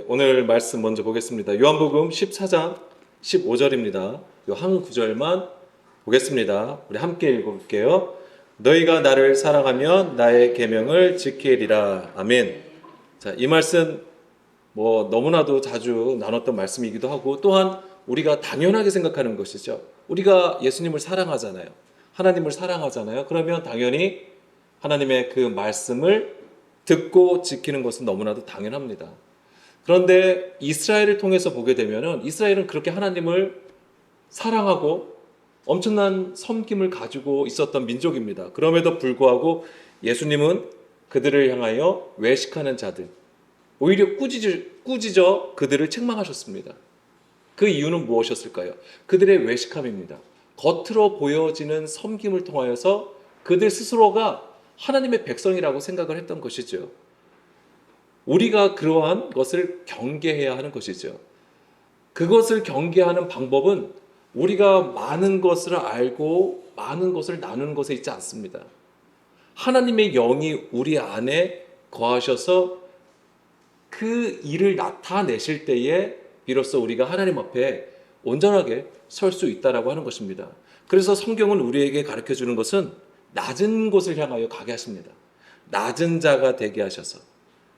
오늘 말씀 먼저 보겠습니다. 요한복음 14장 15절입니다. 요 한 구절만 보겠습니다. 우리 함께 읽어볼게요. 너희가 나를 사랑하면 나의 계명을 지키리라. 아멘. 자, 이 말씀 너무나도 자주 나눴던 말씀이기도 하고, 또한 우리가 당연하게 생각하는 것이죠. 우리가 예수님을 사랑하잖아요. 하나님을 사랑하잖아요. 그러면 당연히 하나님의 그 말씀을 듣고 지키는 것은 너무나도 당연합니다. 그런데 이스라엘을 통해서 보게 되면은, 이스라엘은 그렇게 하나님을 사랑하고 엄청난 섬김을 가지고 있었던 민족입니다. 그럼에도 불구하고 예수님은 그들을 향하여 외식하는 자들, 오히려 꾸짖어 그들을 책망하셨습니다. 그 이유는 무엇이었을까요? 그들의 외식함입니다. 겉으로 보여지는 섬김을 통하여서 그들 스스로가 하나님의 백성이라고 생각을 했던 것이죠. 우리가 그러한 것을 경계해야 하는 것이죠. 그것을 경계하는 방법은 우리가 많은 것을 알고 많은 것을 나누는 것에 있지 않습니다. 하나님의 영이 우리 안에 거하셔서 그 일을 나타내실 때에 비로소 우리가 하나님 앞에 온전하게 설 수 있다라고 하는 것입니다. 그래서 성경은 우리에게 가르쳐 주는 것은 낮은 곳을 향하여 가게 하십니다. 낮은 자가 되게 하셔서,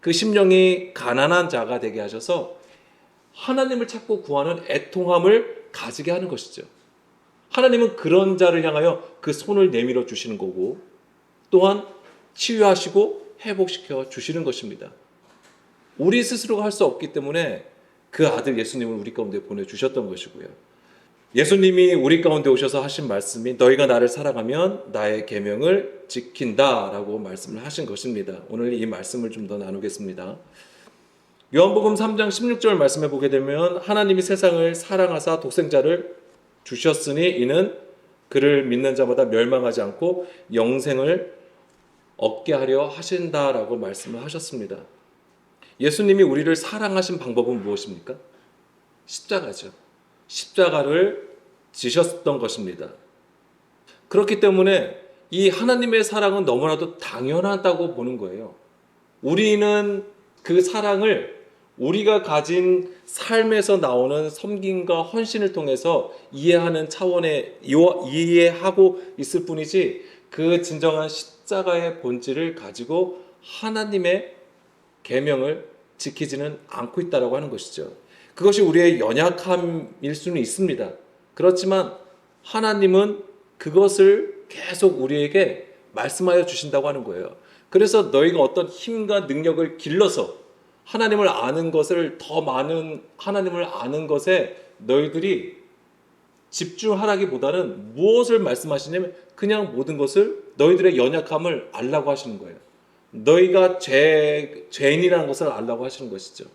그 심령이 가난한 자가 되게 하셔서 하나님을 찾고 구하는 애통함을 가지게 하는 것이죠. 하나님은 그런 자를 향하여 그 손을 내밀어 주시는 거고, 또한 치유하시고 회복시켜 주시는 것입니다. 우리 스스로가 할 수 없기 때문에 그 아들 예수님을 우리 가운데 보내주셨던 것이고요. 예수님이 우리 가운데 오셔서 하신 말씀이 너희가 나를 사랑하면 나의 계명을 지킨다라고 말씀을 하신 것입니다. 오늘 이 말씀을 좀 더 나누겠습니다. 요한복음 3장 16절 말씀해 보게 되면, 하나님이 세상을 사랑하사 독생자를 주셨으니 이는 그를 믿는 자마다 멸망하지 않고 영생을 얻게 하려 하신다라고 말씀을 하셨습니다. 예수님이 우리를 사랑하신 방법은 무엇입니까? 십자가죠. 십자가를 지셨던 것입니다. 그렇기 때문에 이 하나님의 사랑은 너무나도 당연하다고 보는 거예요. 우리는 그 사랑을 우리가 가진 삶에서 나오는 섬김과 헌신을 통해서 이해하는 차원에 이해하고 있을 뿐이지, 그 진정한 십자가의 본질을 가지고 하나님의 계명을 지키지는 않고 있다라고 하는 것이죠. 그것이 우리의 연약함일 수는 있습니다. 그렇지만 하나님은 그것을 계속 우리에게 말씀하여 주신다고 하는 거예요. 그래서 너희가 어떤 힘과 능력을 길러서 하나님을 아는 것을, 더 많은 하나님을 아는 것에 너희들이 집중하라기보다는 무엇을 말씀하시냐면, 그냥 모든 것을, 너희들의 연약함을 알라고 하시는 거예요. 너희가 죄인이라는 것을 알라고 하시는 것이죠.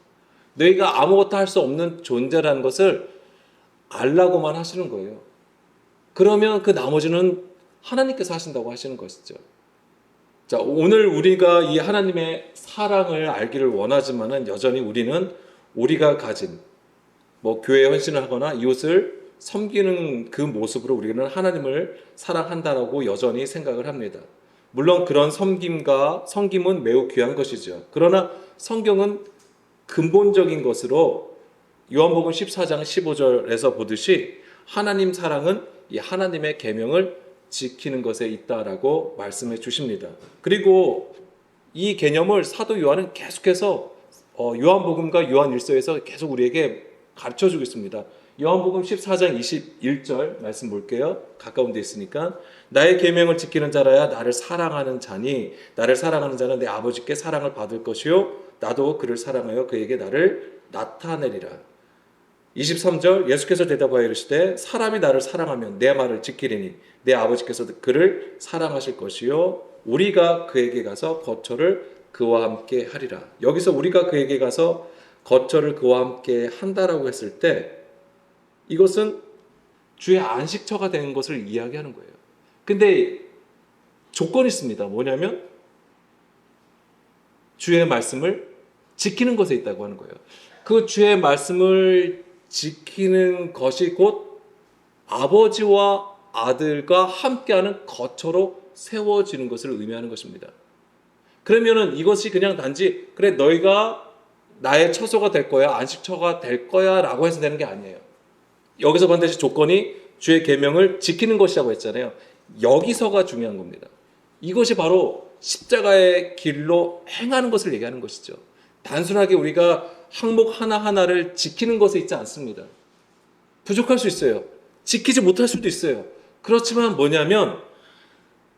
너희가 아무것도 할 수 없는 존재라는 것을 알라고만 하시는 거예요. 그러면 그 나머지는 하나님께서 하신다고 하시는 것이죠. 자, 오늘 우리가 이 하나님의 사랑을 알기를 원하지만은, 여전히 우리는 우리가 가진 교회에 헌신을 하거나 이웃을 섬기는 그 모습으로 우리는 하나님을 사랑한다라고 여전히 생각을 합니다. 물론 그런 섬김은 매우 귀한 것이죠. 그러나 성경은 근본적인 것으로 요한복음 14장 15절에서 보듯이 하나님 사랑은 이 하나님의 계명을 지키는 것에 있다라고 말씀해 주십니다. 그리고 이 개념을 사도 요한은 계속해서 요한복음과 요한일서에서 계속 우리에게 가르쳐주고 있습니다. 요한복음 14장 21절 말씀 볼게요. 가까운 데 있으니까. 나의 계명을 지키는 자라야 나를 사랑하는 자니, 나를 사랑하는 자는 내 아버지께 사랑을 받을 것이요 나도 그를 사랑하여 그에게 나를 나타내리라. 23절 예수께서 대답하여 이르시되 사람이 나를 사랑하면 내 말을 지키리니 내 아버지께서 그를 사랑하실 것이요 우리가 그에게 가서 거처를 그와 함께 하리라. 여기서 우리가 그에게 가서 거처를 그와 함께 한다라고 했을 때, 이것은 주의 안식처가 되는 것을 이야기하는 거예요. 근데 조건이 있습니다. 뭐냐면 주의 말씀을 지키는 것에 있다고 하는 거예요. 그 주의 말씀을 지키는 것이 곧 아버지와 아들과 함께하는 거처로 세워지는 것을 의미하는 것입니다. 그러면은 이것이 그냥 단지 그래 너희가 나의 처소가 될 거야, 안식처가 될 거야 라고 해서 되는 게 아니에요. 여기서 반드시 조건이 주의 계명을 지키는 것이라고 했잖아요. 여기서가 중요한 겁니다. 이것이 바로 십자가의 길로 행하는 것을 얘기하는 것이죠. 단순하게 우리가 항목 하나하나를 지키는 것에 있지 않습니다. 부족할 수 있어요. 지키지 못할 수도 있어요. 그렇지만 뭐냐면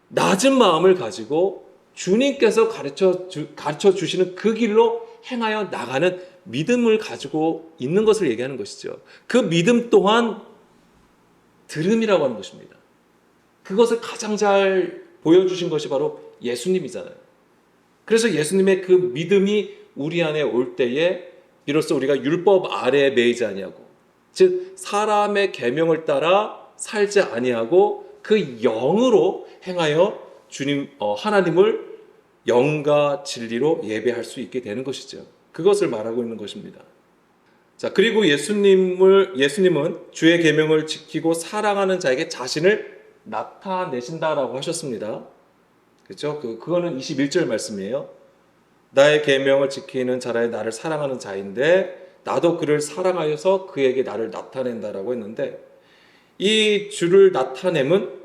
낮은 마음을 가지고 주님께서 가르쳐 주시는 그 길로 행하여 나가는 믿음을 가지고 있는 것을 얘기하는 것이죠. 그 믿음 또한 들음이라고 하는 것입니다. 그것을 가장 잘 보여주신 것이 바로 예수님이잖아요. 그래서 예수님의 그 믿음이 우리 안에 올 때에 비로소 우리가 율법 아래에 매이지 아니하고, 즉 사람의 계명을 따라 살지 아니하고 그 영으로 행하여 주님 하나님을 영과 진리로 예배할 수 있게 되는 것이죠. 그것을 말하고 있는 것입니다. 자, 그리고 예수님은 주의 계명을 지키고 사랑하는 자에게 자신을 나타내신다라고 하셨습니다. 그렇죠? 그거는 21절 말씀이에요. 나의 계명을 지키는 자라에 나를 사랑하는 자인데 나도 그를 사랑하여서 그에게 나를 나타낸다라고 했는데, 이 주를 나타냄은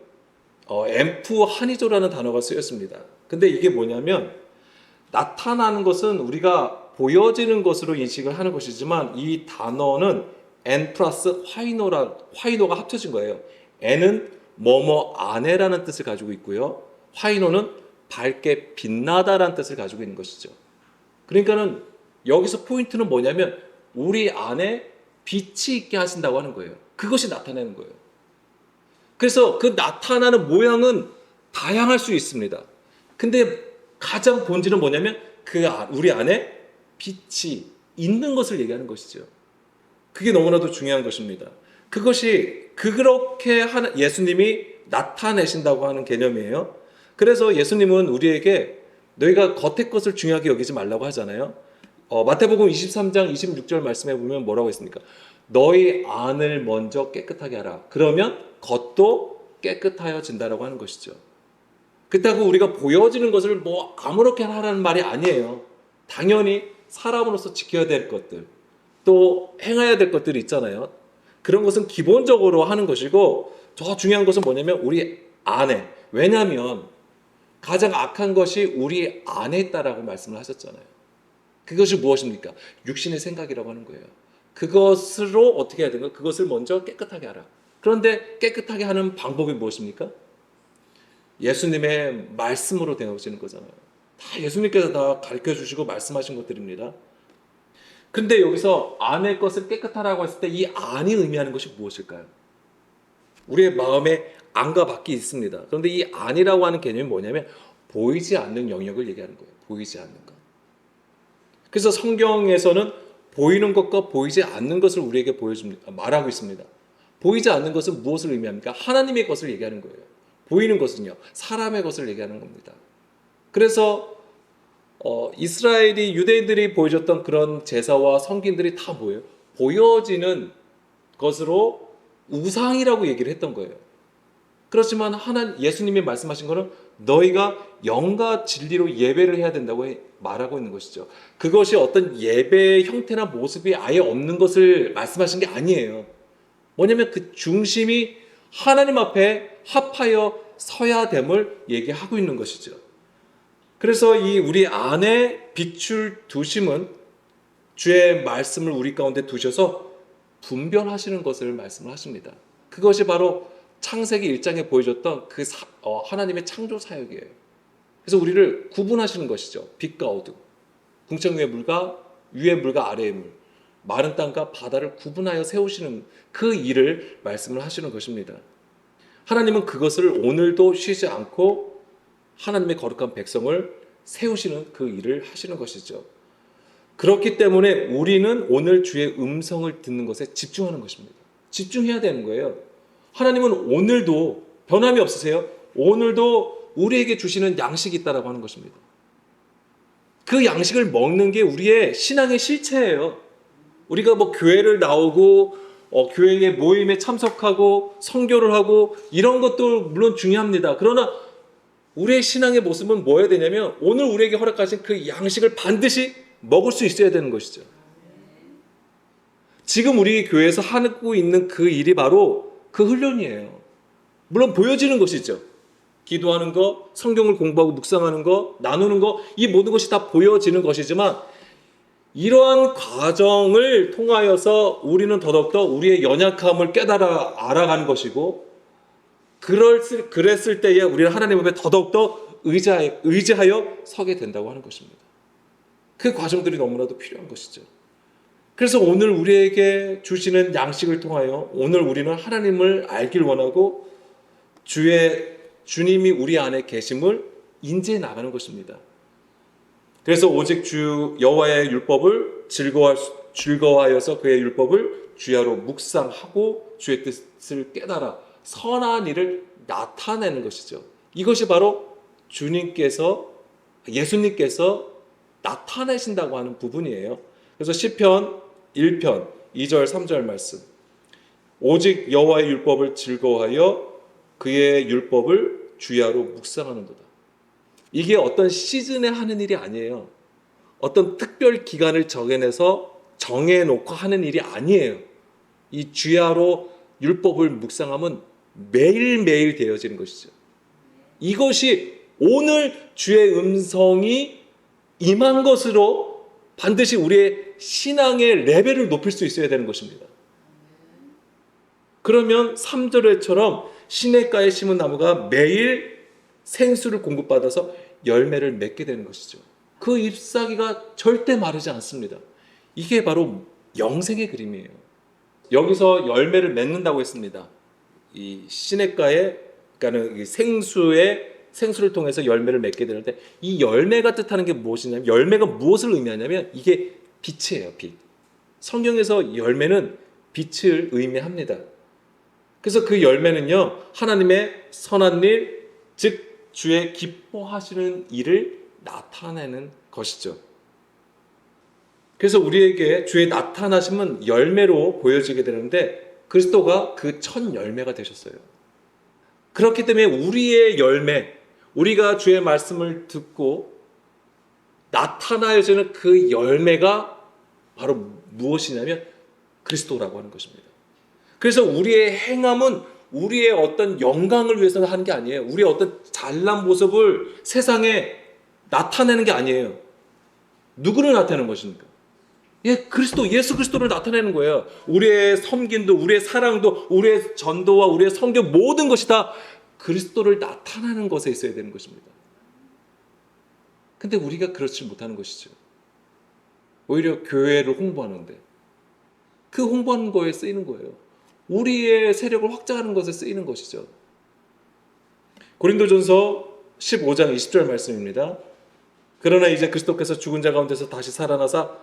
엠프 하니조라는 단어가 쓰였습니다. 근데 이게 뭐냐면 나타나는 것은 우리가 보여지는 것으로 인식을 하는 것이지만 이 단어는 N 플러스 화이노가 합쳐진 거예요. N은 뭐뭐 안에라는 뜻을 가지고 있고요. 화이노는 밝게 빛나다라는 뜻을 가지고 있는 것이죠. 그러니까는 여기서 포인트는 뭐냐면 우리 안에 빛이 있게 하신다고 하는 거예요. 그것이 나타내는 거예요. 그래서 그 나타나는 모양은 다양할 수 있습니다. 근데 가장 본질은 뭐냐면 우리 안에 빛이 있는 것을 얘기하는 것이죠. 그게 너무나도 중요한 것입니다. 그것이 그렇게 예수님이 나타내신다고 하는 개념이에요. 그래서 예수님은 우리에게 너희가 겉의 것을 중요하게 여기지 말라고 하잖아요. 마태복음 23장 26절 말씀에 보면 뭐라고 했습니까? 너희 안을 먼저 깨끗하게 하라. 그러면 겉도 깨끗하여진다라고 하는 것이죠. 그렇다고 우리가 보여지는 것을 뭐 아무렇게나 하라는 말이 아니에요. 당연히 사람으로서 지켜야 될 것들, 또 행해야 될 것들이 있잖아요. 그런 것은 기본적으로 하는 것이고, 더 중요한 것은 뭐냐면 우리 안에, 왜냐하면 가장 악한 것이 우리 안에 있다라고 말씀을 하셨잖아요. 그것이 무엇입니까? 육신의 생각이라고 하는 거예요. 그것으로 어떻게 해야 되는가? 그것을 먼저 깨끗하게 하라. 그런데 깨끗하게 하는 방법이 무엇입니까? 예수님의 말씀으로 되어지는 거잖아요. 다 예수님께서 다 가르쳐 주시고 말씀하신 것들입니다. 근데 여기서 안의 것을 깨끗하라고 했을 때 이 안이 의미하는 것이 무엇일까요? 우리의 마음에 안과 밖이 있습니다. 그런데 이 안이라고 하는 개념이 뭐냐면 보이지 않는 영역을 얘기하는 거예요. 보이지 않는 것. 그래서 성경에서는 보이는 것과 보이지 않는 것을 우리에게 말하고 있습니다. 보이지 않는 것은 무엇을 의미합니까? 하나님의 것을 얘기하는 거예요. 보이는 것은요, 사람의 것을 얘기하는 겁니다. 그래서 이스라엘이, 유대인들이 보여줬던 그런 제사와 성긴들이 다 뭐예요? 보여지는 것으로 우상이라고 얘기를 했던 거예요. 그렇지만 예수님이 말씀하신 것은 너희가 영과 진리로 예배를 해야 된다고 말하고 있는 것이죠. 그것이 어떤 예배의 형태나 모습이 아예 없는 것을 말씀하신 게 아니에요. 뭐냐면 그 중심이 하나님 앞에 합하여 서야 됨을 얘기하고 있는 것이죠. 그래서 이 우리 안에 빛을 두심은 주의 말씀을 우리 가운데 두셔서 분별하시는 것을 말씀을 하십니다. 그것이 바로 창세기 1장에 보여줬던 하나님의 창조 사역이에요. 그래서 우리를 구분하시는 것이죠. 빛과 어둠, 궁창 위의 물과 위의 물과 아래의 물, 마른 땅과 바다를 구분하여 세우시는 그 일을 말씀을 하시는 것입니다. 하나님은 그것을 오늘도 쉬지 않고 하나님의 거룩한 백성을 세우시는 그 일을 하시는 것이죠. 그렇기 때문에 우리는 오늘 주의 음성을 듣는 것에 집중하는 것입니다. 집중해야 되는 거예요. 하나님은 오늘도 변함이 없으세요. 오늘도 우리에게 주시는 양식이 있다라고 하는 것입니다. 그 양식을 먹는 게 우리의 신앙의 실체예요. 우리가 뭐 교회를 나오고 교회의 모임에 참석하고 선교를 하고 이런 것도 물론 중요합니다. 그러나 우리의 신앙의 모습은 뭐여야 되냐면 오늘 우리에게 허락하신 그 양식을 반드시 먹을 수 있어야 되는 것이죠. 지금 우리 교회에서 하고 있는 그 일이 바로 그 훈련이에요. 물론 보여지는 것이죠. 기도하는 거, 성경을 공부하고 묵상하는 거, 나누는 거, 이 모든 것이 다 보여지는 것이지만 이러한 과정을 통하여서 우리는 더더욱더 우리의 연약함을 깨달아 알아가는 것이고 그랬을 때에 우리는 하나님 앞에 더더욱더 의지하여 서게 된다고 하는 것입니다. 그 과정들이 너무나도 필요한 것이죠. 그래서 오늘 우리에게 주시는 양식을 통하여 오늘 우리는 하나님을 알길 원하고 주님이 우리 안에 계심을 인지해 나가는 것입니다. 그래서 오직 주 여호와의 율법을 즐거워하여서 그의 율법을 주야로 묵상하고 주의 뜻을 깨달아 선한 일을 나타내는 것이죠. 이것이 바로 예수님께서 나타내신다고 하는 부분이에요. 그래서 시편 1편 2절 3절 말씀, 오직 여호와의 율법을 즐거워하여 그의 율법을 주야로 묵상하는도다. 이게 어떤 시즌에 하는 일이 아니에요. 어떤 특별 기간을 정해놓고 하는 일이 아니에요. 이 주야로 율법을 묵상하면 매일매일 되어지는 것이죠. 이것이 오늘 주의 음성이 임한 것으로 반드시 우리의 신앙의 레벨을 높일 수 있어야 되는 것입니다. 그러면 3절에처럼 시냇가에 심은 나무가 매일 생수를 공급받아서 열매를 맺게 되는 것이죠. 그 잎사귀가 절대 마르지 않습니다. 이게 바로 영생의 그림이에요. 여기서 열매를 맺는다고 했습니다. 이 시냇가에, 그러니까 이 생수를 통해서 열매를 맺게 되는데, 이 열매가 뜻하는 게 무엇이냐면, 열매가 무엇을 의미하냐면 이게 빛이에요. 빛. 성경에서 열매는 빛을 의미합니다. 그래서 그 열매는요, 하나님의 선한 일, 즉 주의 기뻐하시는 일을 나타내는 것이죠. 그래서 우리에게 주의 나타나심은 열매로 보여지게 되는데 그리스도가 그 첫 열매가 되셨어요. 그렇기 때문에 우리의 열매, 우리가 주의 말씀을 듣고 나타나여지는 그 열매가 바로 무엇이냐면 그리스도라고 하는 것입니다. 그래서 우리의 행함은 우리의 어떤 영광을 위해서 하는 게 아니에요. 우리의 어떤 잘난 모습을 세상에 나타내는 게 아니에요. 누구를 나타내는 것입니까? 예수 그리스도를 나타내는 거예요. 우리의 섬김도, 우리의 사랑도, 우리의 전도와 우리의 선교 모든 것이 다 그리스도를 나타내는 것에 있어야 되는 것입니다. 근데 우리가 그렇지 못하는 것이죠. 오히려 교회를 홍보하는데 그 홍보하는 거에 쓰이는 거예요. 우리의 세력을 확장하는 것에 쓰이는 것이죠. 고린도전서 15장 20절 말씀입니다. 그러나 이제 그리스도께서 죽은 자 가운데서 다시 살아나사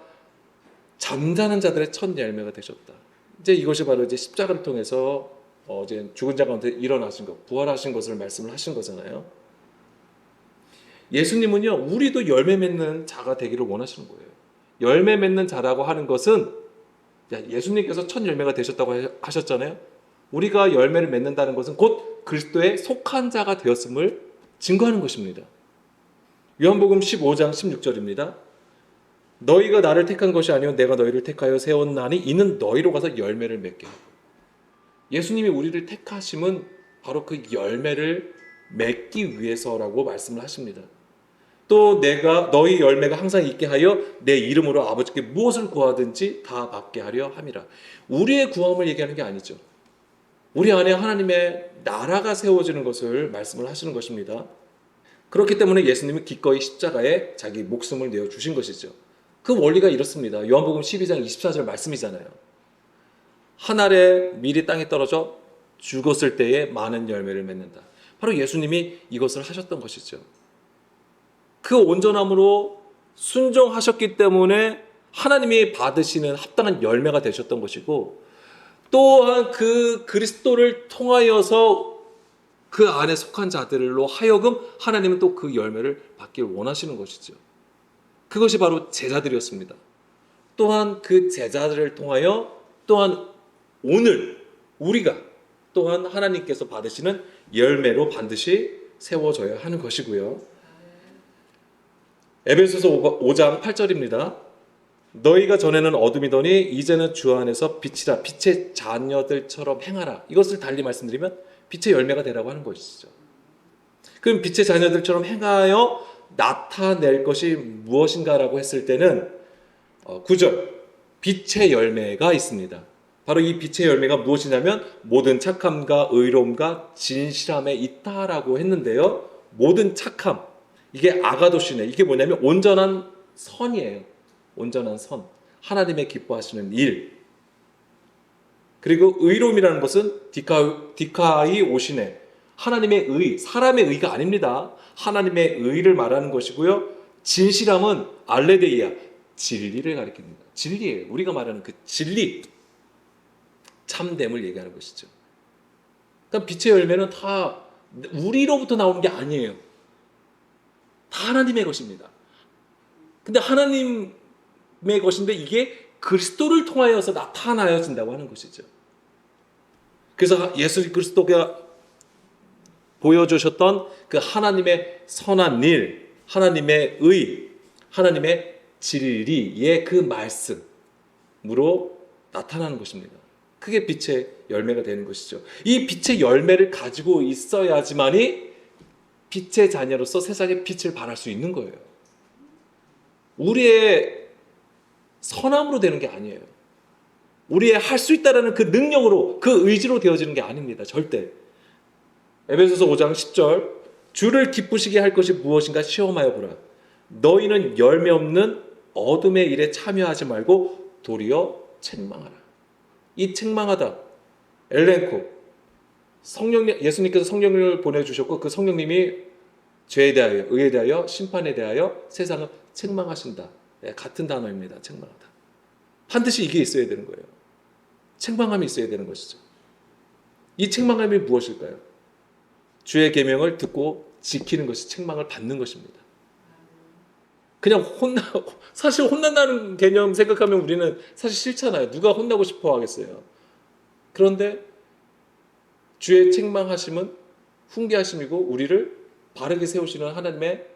잠자는 자들의 첫 열매가 되셨다. 이제 이것이 바로 이제 십자가를 통해서 이제 죽은 자 가운데 일어나신 것, 부활하신 것을 말씀을 하신 거잖아요. 예수님은요, 우리도 열매 맺는 자가 되기를 원하시는 거예요. 열매 맺는 자라고 하는 것은 예수님께서 첫 열매가 되셨다고 하셨잖아요. 우리가 열매를 맺는다는 것은 곧 그리스도에 속한 자가 되었음을 증거하는 것입니다. 요한복음 15장 16절입니다. 너희가 나를 택한 것이 아니요 내가 너희를 택하여 세웠나니 이는 너희로 가서 열매를 맺게 하고. 예수님이 우리를 택하심은 바로 그 열매를 맺기 위해서라고 말씀을 하십니다. 또 내가 너희 열매가 항상 있게 하여 내 이름으로 아버지께 무엇을 구하든지 다 받게 하려 함이라. 우리의 구함을 얘기하는 게 아니죠. 우리 안에 하나님의 나라가 세워지는 것을 말씀을 하시는 것입니다. 그렇기 때문에 예수님은 기꺼이 십자가에 자기 목숨을 내어주신 것이죠. 그 원리가 이렇습니다. 요한복음 12장 24절 말씀이잖아요. 한 알의 밀이 땅에 떨어져 죽었을 때에 많은 열매를 맺는다. 바로 예수님이 이것을 하셨던 것이죠. 그 온전함으로 순종하셨기 때문에 하나님이 받으시는 합당한 열매가 되셨던 것이고, 또한 그 그리스도를 통하여서 그 안에 속한 자들로 하여금 하나님은 또 그 열매를 받길 원하시는 것이죠. 그것이 바로 제자들이었습니다. 또한 그 제자들을 통하여 또한 오늘 우리가 또한 하나님께서 받으시는 열매로 반드시 세워져야 하는 것이고요. 에베소서 5장 8절입니다. 너희가 전에는 어둠이더니 이제는 주 안에서 빛이라. 빛의 자녀들처럼 행하라. 이것을 달리 말씀드리면 빛의 열매가 되라고 하는 것이죠. 그럼 빛의 자녀들처럼 행하여 나타낼 것이 무엇인가라고 했을 때는 9절 빛의 열매가 있습니다. 바로 이 빛의 열매가 무엇이냐면 모든 착함과 의로움과 진실함에 있다라고 했는데요. 모든 착함, 이게 아가도시네. 이게 뭐냐면 온전한 선이에요. 온전한 선, 하나님의 기뻐하시는 일. 그리고 의로움이라는 것은 디카이 오시네. 하나님의 의, 사람의 의가 아닙니다. 하나님의 의를 말하는 것이고요. 진실함은 알레데이아, 진리를 가리킵니다. 진리예요. 우리가 말하는 그 진리, 참됨을 얘기하는 것이죠. 그러니까 빛의 열매는 다 우리로부터 나오는 게 아니에요. 다 하나님의 것입니다. 근데 하나님의 것인데 이게 그리스도를 통하여서 나타나진다고 하는 것이죠. 그래서 예수 그리스도가 보여주셨던 그 하나님의 선한 일, 하나님의 의, 하나님의 진리의 그 말씀으로 나타나는 것입니다. 그게 빛의 열매가 되는 것이죠. 이 빛의 열매를 가지고 있어야지만이 빛의 자녀로서 세상에 빛을 발할 수 있는 거예요. 우리의 선함으로 되는 게 아니에요. 우리의 할 수 있다라는 그 능력으로, 그 의지로 되어지는 게 아닙니다. 절대. 에베소서 5장 10절 주를 기쁘시게 할 것이 무엇인가 시험하여 보라. 너희는 열매 없는 어둠의 일에 참여하지 말고 도리어 책망하라. 이 책망하다, 엘렌코, 성령님, 예수님께서 성령님을 보내주셨고 그 성령님이 죄에 대하여, 의에 대하여, 심판에 대하여 세상을 책망하신다. 네, 같은 단어입니다. 책망하다. 반드시 이게 있어야 되는 거예요. 책망함이 있어야 되는 것이죠. 이 책망함이 무엇일까요? 주의 계명을 듣고 지키는 것이 책망을 받는 것입니다. 그냥 사실 혼난다는 개념 생각하면 우리는 사실 싫잖아요. 누가 혼나고 싶어 하겠어요. 그런데 주의 책망하심은 훈계하심이고 우리를 바르게 세우시는 하나님의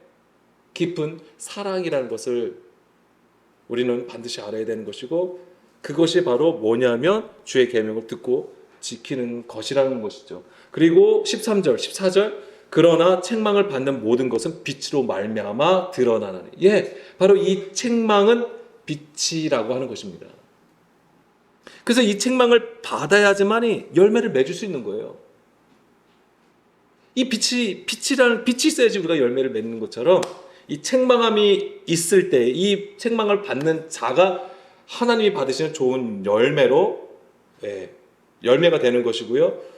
깊은 사랑이라는 것을 우리는 반드시 알아야 되는 것이고 그것이 바로 뭐냐면 주의 계명을 듣고 지키는 것이라는 것이죠. 그리고 13절, 14절 그러나 책망을 받는 모든 것은 빛으로 말미암아 드러나나니. 예, 바로 이 책망은 빛이라고 하는 것입니다. 그래서 이 책망을 받아야지만이 열매를 맺을 수 있는 거예요. 이 빛이 있어야지 우리가 열매를 맺는 것처럼 이 책망함이 있을 때 이 책망을 받는 자가 하나님이 받으시는 좋은 열매로 열매가 되는 것이고요.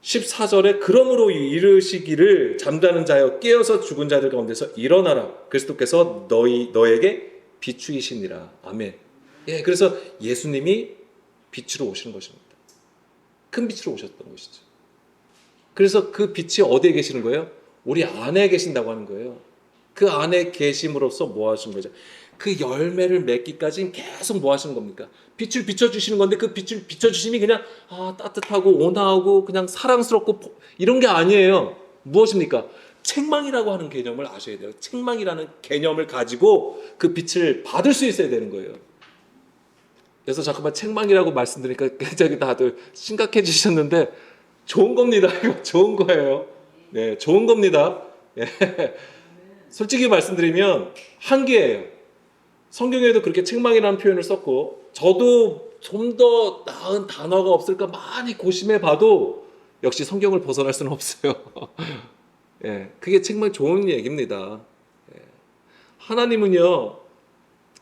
14절에 그러므로 이르시기를 잠자는 자여 깨어서 죽은 자들 가운데서 일어나라. 그리스도께서 너에게 비추이시니라. 아멘. 예, 그래서 예수님이 빛으로 오시는 것입니다. 큰 빛으로 오셨던 것이죠. 그래서 그 빛이 어디에 계시는 거예요? 우리 안에 계신다고 하는 거예요. 그 안에 계심으로써 뭐 하시는 거죠? 그 열매를 맺기까지 계속 뭐 하시는 겁니까? 빛을 비춰주시는 건데 그 빛을 비춰주심이 그냥 따뜻하고 온화하고 그냥 사랑스럽고 이런 게 아니에요. 무엇입니까? 책망이라고 하는 개념을 아셔야 돼요. 책망이라는 개념을 가지고 그 빛을 받을 수 있어야 되는 거예요. 그래서 잠깐만 책망이라고 말씀드리니까 굉장히 다들 심각해지셨는데 좋은 겁니다. 이거 좋은 거예요. 네, 좋은 겁니다. 예. 솔직히 말씀드리면 한계예요. 성경에도 그렇게 책망이라는 표현을 썼고 저도 좀 더 나은 단어가 없을까 많이 고심해 봐도 역시 성경을 벗어날 수는 없어요. 예, 그게 책망 좋은 얘기입니다. 예. 하나님은요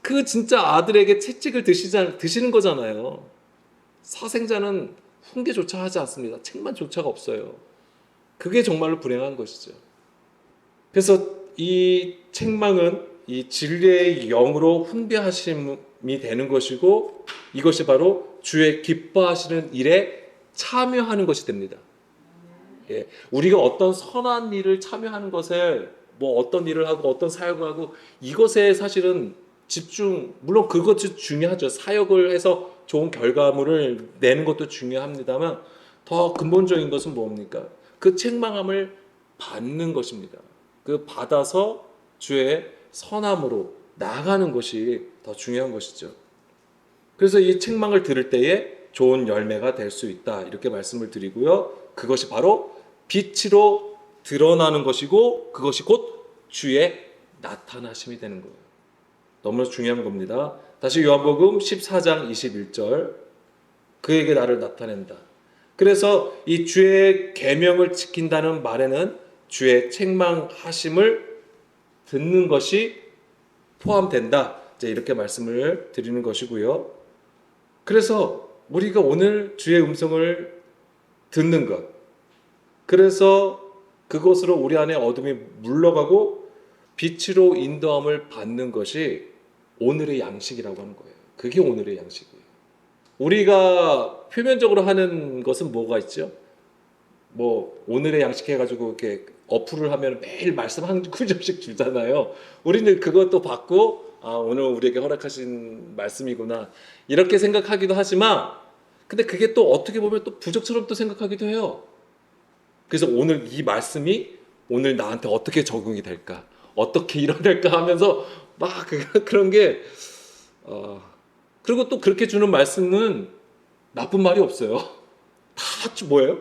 그 진짜 아들에게 채찍을 드시는 거잖아요. 사생자는 훈계조차 하지 않습니다. 책망조차가 없어요. 그게 정말로 불행한 것이죠. 그래서 이 책망은 이 진리의 영으로 훈계하심이 되는 것이고 이것이 바로 주의 기뻐하시는 일에 참여하는 것이 됩니다. 예, 우리가 어떤 선한 일을 참여하는 것에 뭐 어떤 일을 하고 어떤 사역을 하고 이것에 사실은 물론 그것이 중요하죠. 사역을 해서 좋은 결과물을 내는 것도 중요합니다만 더 근본적인 것은 뭡니까? 그 책망함을 받는 것입니다. 그 받아서 주의 선함으로 나아가는 것이 더 더 중요한 것이죠. 그래서 이 책망을 들을 때에 좋은 열매가 될 수 있다. 이렇게 말씀을 드리고요. 그것이 바로 빛으로 드러나는 것이고 그것이 곧 주의 나타나심이 되는 거예요. 너무 중요한 겁니다. 다시 요한복음 14장 21절. 그에게 나를 나타낸다. 그래서 이 주의 계명을 지킨다는 말에는 주의 책망하심을 듣는 것이 포함된다. 이렇게 말씀을 드리는 것이고요. 그래서 우리가 오늘 주의 음성을 듣는 것, 그래서 그것으로 우리 안에 어둠이 물러가고 빛으로 인도함을 받는 것이 오늘의 양식이라고 하는 거예요. 그게 오늘의 양식이에요. 우리가 표면적으로 하는 것은 뭐가 있죠? 뭐 오늘의 양식 해가지고 이렇게 어플을 하면 매일 말씀 한 구절씩 주잖아요. 우리는 그것도 받고 오늘 우리에게 허락하신 말씀이구나 이렇게 생각하기도 하지만, 근데 그게 또 어떻게 보면 또 부적처럼 또 생각하기도 해요. 그래서 오늘 이 말씀이 오늘 나한테 어떻게 적용이 될까, 어떻게 일어날까 하면서 막 그런 게 그리고 또 그렇게 주는 말씀은 나쁜 말이 없어요. 다 뭐예요?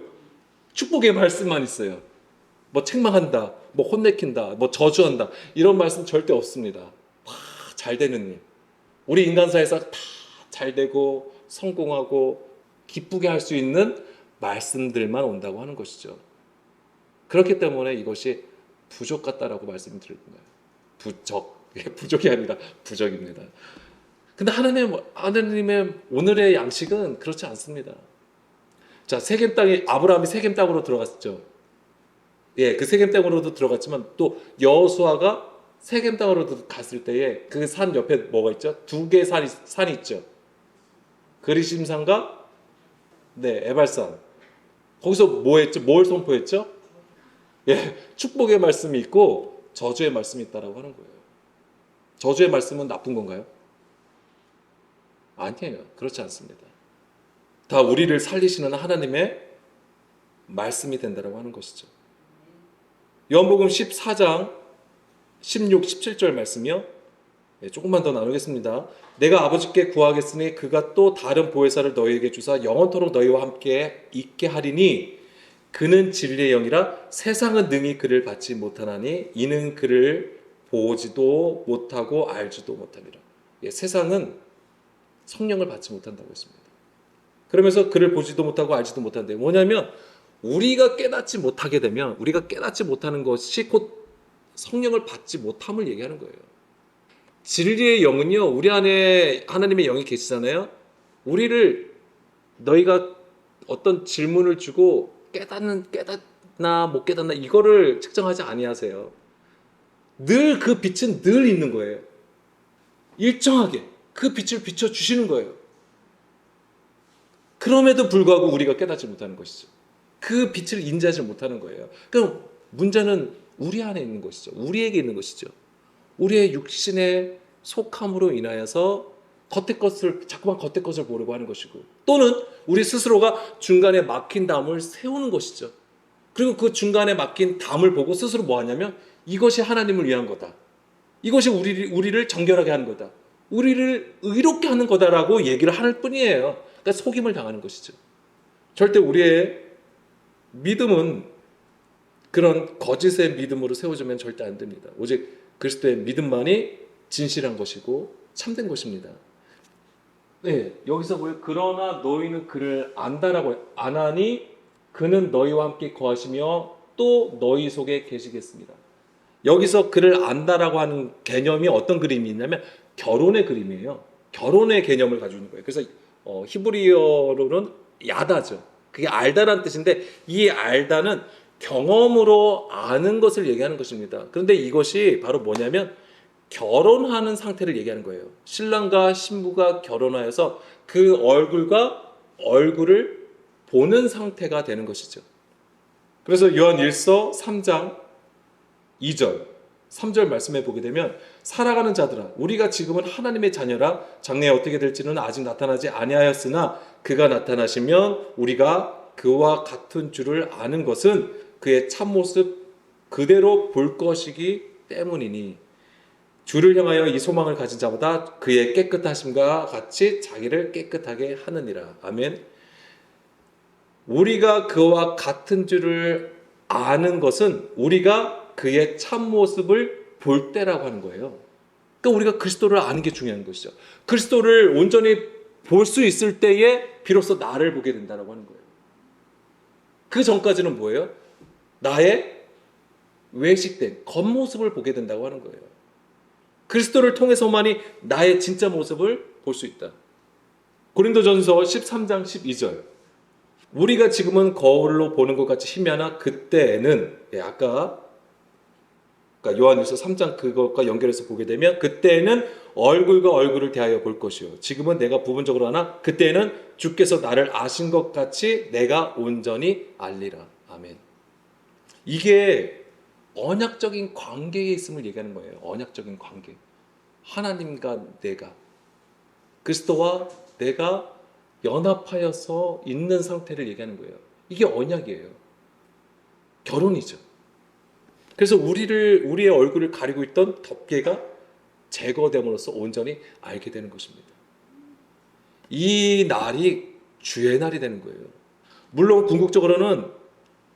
축복의 말씀만 있어요. 뭐 책망한다, 뭐 혼내킨다, 뭐 저주한다 이런 말씀 절대 없습니다. 다 잘 되는 일. 우리 인간사에서 다 잘 되고 성공하고 기쁘게 할 수 있는 말씀들만 온다고 하는 것이죠. 그렇기 때문에 이것이 부족 같다라고 말씀드리는 거예요. 부족이 아니라 부족입니다. 근데 하나님의 오늘의 양식은 그렇지 않습니다. 자, 세겜 땅에 아브라함이 세겜 땅으로 들어갔죠. 예, 그 세겜 땅으로도 들어갔지만 또 여호수아가 세겜 땅으로 갔을 때에 그 산 옆에 뭐가 있죠? 두 개의 산이 있죠. 그리심산과 에발산. 거기서 뭐 했죠? 뭘 선포했죠? 예, 축복의 말씀이 있고 저주의 말씀이 있다라고 하는 거예요. 저주의 말씀은 나쁜 건가요? 아니에요. 그렇지 않습니다. 다 우리를 살리시는 하나님의 말씀이 된다라고 하는 것이죠. 요한복음 14장 16, 17절 말씀이요. 조금만 더 나누겠습니다. 내가 아버지께 구하겠으니 그가 또 다른 보혜사를 너희에게 주사 영원토록 너희와 함께 있게 하리니 그는 진리의 영이라 세상은 능히 그를 받지 못하나니 이는 그를 보지도 못하고 알지도 못함이라. 세상은 성령을 받지 못한다고 했습니다. 그러면서 그를 보지도 못하고 알지도 못한대. 뭐냐면 우리가 깨닫지 못하게 되면, 우리가 깨닫지 못하는 것이 곧 성령을 받지 못함을 얘기하는 거예요. 진리의 영은요, 우리 안에 하나님의 영이 계시잖아요. 우리를 너희가 어떤 질문을 주고 깨닫나 못 깨닫나 이거를 측정하지 아니하세요. 늘 그 빛은 늘 있는 거예요. 일정하게 그 빛을 비춰주시는 거예요. 그럼에도 불구하고 우리가 깨닫지 못하는 것이죠. 그 빛을 인지하지 못하는 거예요. 그럼 문제는 우리 안에 있는 것이죠. 우리에게 있는 것이죠. 우리의 육신의 속함으로 인하여서 자꾸만 겉의 것을 보려고 하는 것이고, 또는 우리 스스로가 중간에 막힌 담을 세우는 것이죠. 그리고 그 중간에 막힌 담을 보고 스스로 뭐 하냐면 이것이 하나님을 위한 거다. 이것이 우리를 정결하게 하는 거다. 우리를 의롭게 하는 거다라고 얘기를 할 뿐이에요. 그러니까 속임을 당하는 것이죠. 절대 우리의 믿음은 그런 거짓의 믿음으로 세워지면 절대 안 됩니다. 오직 그리스도의 믿음만이 진실한 것이고 참된 것입니다. 네, 여기서 뭐예요? 그러나 너희는 그를 안다라고 해요. 아나니 그는 너희와 함께 거하시며 또 너희 속에 계시겠습니다. 여기서 그를 안다라고 하는 개념이 어떤 그림이 있냐면 결혼의 그림이에요. 결혼의 개념을 가지고 있는 거예요. 그래서 히브리어로는 야다죠. 그게 알다라는 뜻인데 이 알다는 경험으로 아는 것을 얘기하는 것입니다. 그런데 이것이 바로 뭐냐면 결혼하는 상태를 얘기하는 거예요. 신랑과 신부가 결혼하여서 그 얼굴과 얼굴을 보는 상태가 되는 것이죠. 그래서 요한 1서 3장 2절 3절 말씀해 보게 되면 살아가는 자들아 우리가 지금은 하나님의 자녀라 장래에 어떻게 될지는 아직 나타나지 아니하였으나 그가 나타나시면 우리가 그와 같은 줄을 아는 것은 그의 참모습 그대로 볼 것이기 때문이니. 주를 향하여 이 소망을 가진 자마다 그의 깨끗하심과 같이 자기를 깨끗하게 하느니라. 아멘. 우리가 그와 같은 줄을 아는 것은 우리가 그의 참모습을 볼 때라고 하는 거예요. 그러니까 우리가 그리스도를 아는 게 중요한 것이죠. 그리스도를 온전히 볼 수 있을 때에 비로소 나를 보게 된다고 하는 거예요. 그 전까지는 뭐예요? 나의 외식된 겉모습을 보게 된다고 하는 거예요. 그리스도를 통해서만이 나의 진짜 모습을 볼 수 있다. 고린도전서 13장 12절. 우리가 지금은 거울로 보는 것 같이 희미하나 그때에는, 아까 그러니까 요한일서 3장 그것과 연결해서 보게 되면, 그때에는 얼굴과 얼굴을 대하여 볼 것이요 지금은 내가 부분적으로 하나 그때에는 주께서 나를 아신 것 같이 내가 온전히 알리라. 아멘. 이게 언약적인 관계에 있음을 얘기하는 거예요. 언약적인 관계. 하나님과 내가, 그리스도와 내가 연합하여서 있는 상태를 얘기하는 거예요. 이게 언약이에요. 결혼이죠. 그래서 우리의 얼굴을 가리고 있던 덮개가 제거됨으로써 온전히 알게 되는 것입니다. 이 날이 주의 날이 되는 거예요. 물론 궁극적으로는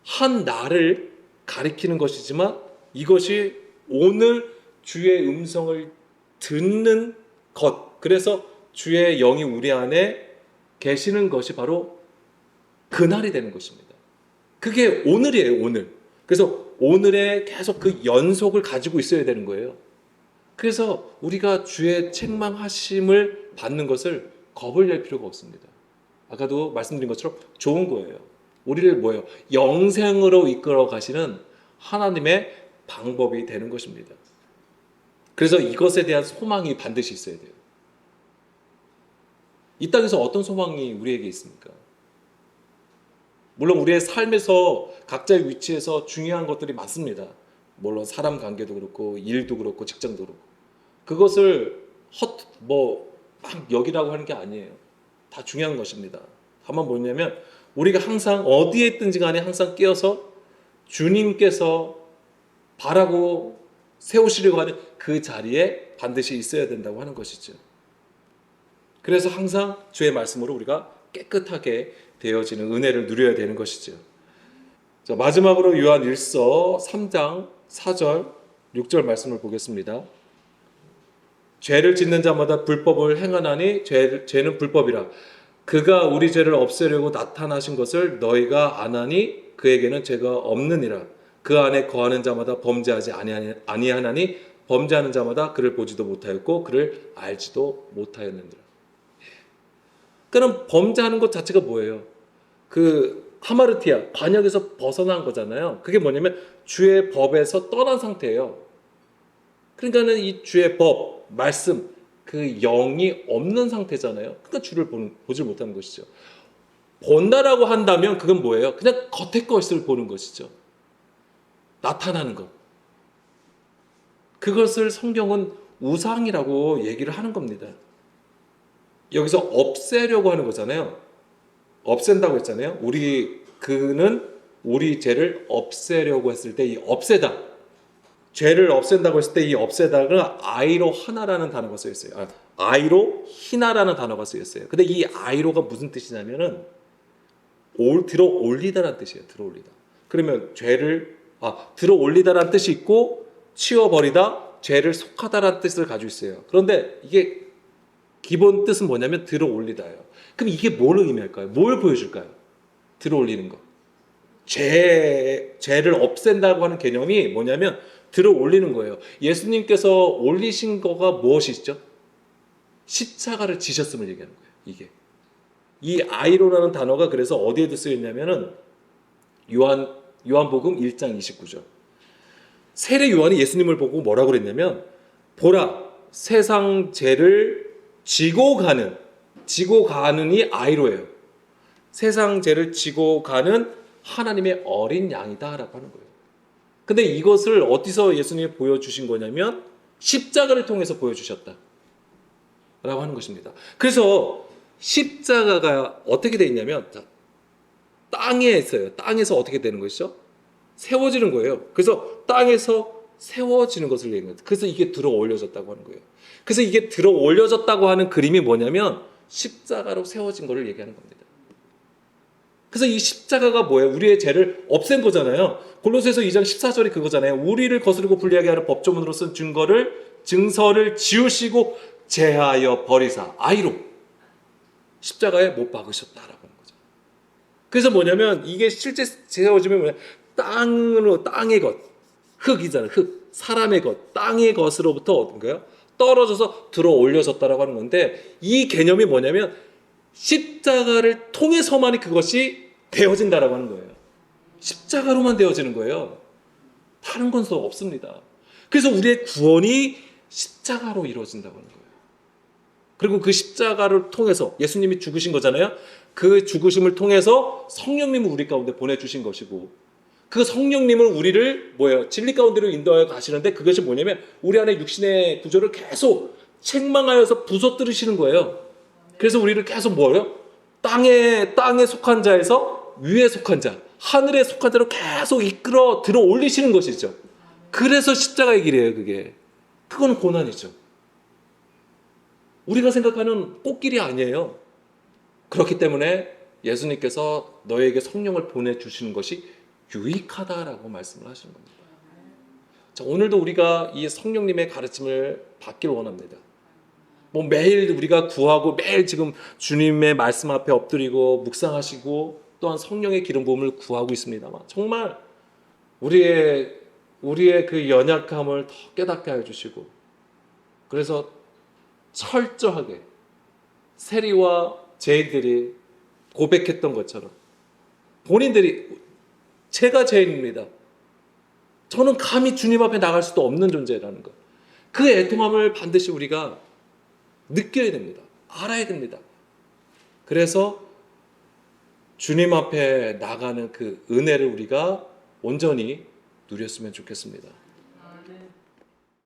한 날을 가리키는 것이지만 이것이 오늘 주의 음성을 듣는 것, 그래서 주의 영이 우리 안에 계시는 것이 바로 그날이 되는 것입니다. 그게 오늘이에요, 오늘. 그래서 오늘에 계속 그 연속을 가지고 있어야 되는 거예요. 그래서 우리가 주의 책망하심을 받는 것을 겁을 낼 필요가 없습니다. 아까도 말씀드린 것처럼 좋은 거예요. 우리를 뭐예요? 영생으로 이끌어 가시는 하나님의 방법이 되는 것입니다. 그래서 이것에 대한 소망이 반드시 있어야 돼요. 이 땅에서 어떤 소망이 우리에게 있습니까? 물론 우리의 삶에서 각자의 위치에서 중요한 것들이 많습니다. 물론 사람 관계도 그렇고 일도 그렇고 직장도 그렇고 그것을 막 여기라고 하는 게 아니에요. 다 중요한 것입니다. 다만 뭐냐면 우리가 항상 어디에 있든지 간에 항상 깨어서 주님께서 바라고 세우시려고 하는 그 자리에 반드시 있어야 된다고 하는 것이죠. 그래서 항상 주의 말씀으로 우리가 깨끗하게 되어지는 은혜를 누려야 되는 것이죠. 자, 마지막으로 요한 1서 3장 4절 6절 말씀을 보겠습니다. 죄를 짓는 자마다 불법을 행하나니 죄는 불법이라. 그가 우리 죄를 없애려고 나타나신 것을 너희가 아나니 그에게는 죄가 없느니라. 그 안에 거하는 자마다 범죄하지 아니하나니 범죄하는 자마다 그를 보지도 못하였고 그를 알지도 못하였느니라. 그럼 범죄하는 것 자체가 뭐예요? 그 하마르티아, 관역에서 벗어난 거잖아요. 그게 뭐냐면 주의 법에서 떠난 상태예요. 그러니까는 이 주의 법, 말씀, 그 영이 없는 상태잖아요. 그러니까 주를 보질 못하는 것이죠. 본다라고 한다면 그건 뭐예요? 그냥 겉의 것을 보는 것이죠. 나타나는 것. 그것을 성경은 우상이라고 얘기를 하는 겁니다. 여기서 없애려고 하는 거잖아요. 없앤다고 했잖아요. 그는 우리 죄를 없애려고 했을 때 이 없애다. 죄를 없앤다고 했을 때 이 없애다가 아이로 하나라는 단어가 쓰여 있어요. 아이로 히나라는 단어가 쓰여 있어요. 근데 이 아이로가 무슨 뜻이냐면은 들어 올리다라는 뜻이에요. 들어 올리다. 그러면 들어 올리다라는 뜻이 있고 치워버리다, 죄를 속하다라는 뜻을 가지고 있어요. 그런데 이게 기본 뜻은 뭐냐면 들어 올리다예요. 그럼 이게 뭘 의미할까요? 뭘 보여줄까요? 들어 올리는 거. 죄를 없앤다고 하는 개념이 뭐냐면 들어 올리는 거예요. 예수님께서 올리신 거가 무엇이죠? 십자가를 지셨음을 얘기하는 거예요. 이게. 이 아이로라는 단어가 그래서 어디에도 쓰여 있냐면은 요한복음 1장 29절. 세례 요한이 예수님을 보고 뭐라고 그랬냐면 보라 세상 죄를 지고 가는 이 아이로예요. 세상 죄를 지고 가는 하나님의 어린 양이다라고 하는 거예요. 근데 이것을 어디서 예수님이 보여주신 거냐면 십자가를 통해서 보여주셨다 라고 하는 것입니다. 그래서 십자가가 어떻게 되어 있냐면 땅에 있어요. 땅에서 어떻게 되는 것이죠? 세워지는 거예요. 그래서 땅에서 세워지는 것을 얘기하는 거예요. 그래서 이게 들어 올려졌다고 하는 거예요. 그래서 이게 들어 올려졌다고 하는 그림이 뭐냐면 십자가로 세워진 것을 얘기하는 겁니다. 그래서 이 십자가가 뭐예요? 우리의 죄를 없앤 거잖아요. 골로새서 2장 14절이 그거잖아요. 우리를 거스르고 불리하게 하는 법조문으로 쓴 증서를 지우시고 제하여 버리사 아이로 십자가에 못 박으셨다라고 하는 거죠. 그래서 뭐냐면 이게 실제 세워지면 뭐냐? 땅의 것, 흙이잖아요. 흙, 사람의 것, 땅의 것으로부터 어떤 거예요? 떨어져서 들어 올려졌다라고 하는 건데 이 개념이 뭐냐면 십자가를 통해서만이 그것이 되어진다라고 하는 거예요. 십자가로만 되어지는 거예요. 다른 건 더 없습니다. 그래서 우리의 구원이 십자가로 이루어진다고 하는 거예요. 그리고 그 십자가를 통해서 예수님이 죽으신 거잖아요. 그 죽으심을 통해서 성령님을 우리 가운데 보내주신 것이고 그 성령님은 우리를 뭐예요? 진리 가운데로 인도하여 가시는데 그것이 뭐냐면 우리 안에 육신의 구조를 계속 책망하여서 부서뜨리시는 거예요. 그래서 우리를 계속 뭐예요? 땅에 속한 자에서 위에 속한 자, 하늘에 속한 자로 계속 이끌어 들어 올리시는 것이죠. 그래서 십자가의 길이에요, 그게. 그건 고난이죠. 우리가 생각하는 꽃길이 아니에요. 그렇기 때문에 예수님께서 너에게 성령을 보내주시는 것이 유익하다라고 말씀을 하시는 겁니다. 자, 오늘도 우리가 이 성령님의 가르침을 받기를 원합니다. 뭐 매일 우리가 구하고 매일 지금 주님의 말씀 앞에 엎드리고 묵상하시고 또한 성령의 기름 부음을 구하고 있습니다만 정말 우리의 그 연약함을 더 깨닫게 해주시고 그래서 철저하게 세리와 제인들이 고백했던 것처럼 본인들이 제가 죄인입니다. 저는 감히 주님 앞에 나갈 수도 없는 존재라는 것. 그 애통함을 반드시 우리가 느껴야 됩니다. 알아야 됩니다. 그래서 주님 앞에 나가는 그 은혜를 우리가 온전히 누렸으면 좋겠습니다.